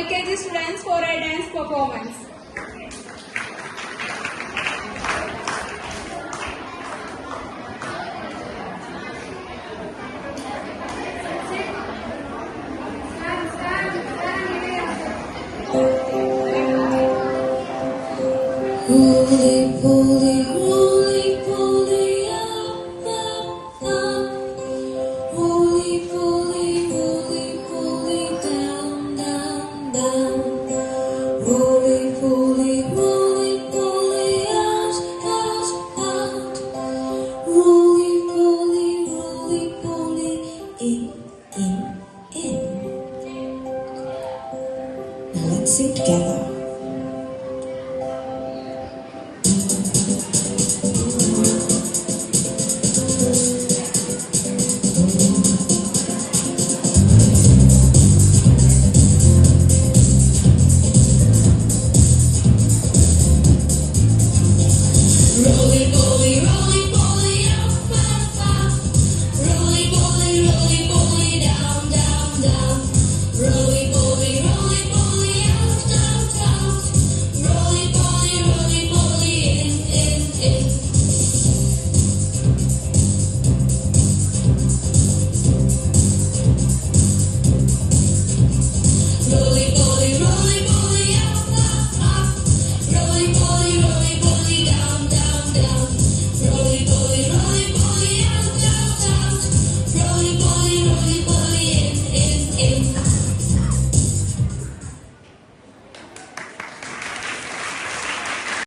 LKG students for a dance performance. Roly poly, roly poly, up, up, up. Roly poly, roly poly, down, down, down. Roly poly, out, out, out. Roly poly, in, in. Now let's sing together.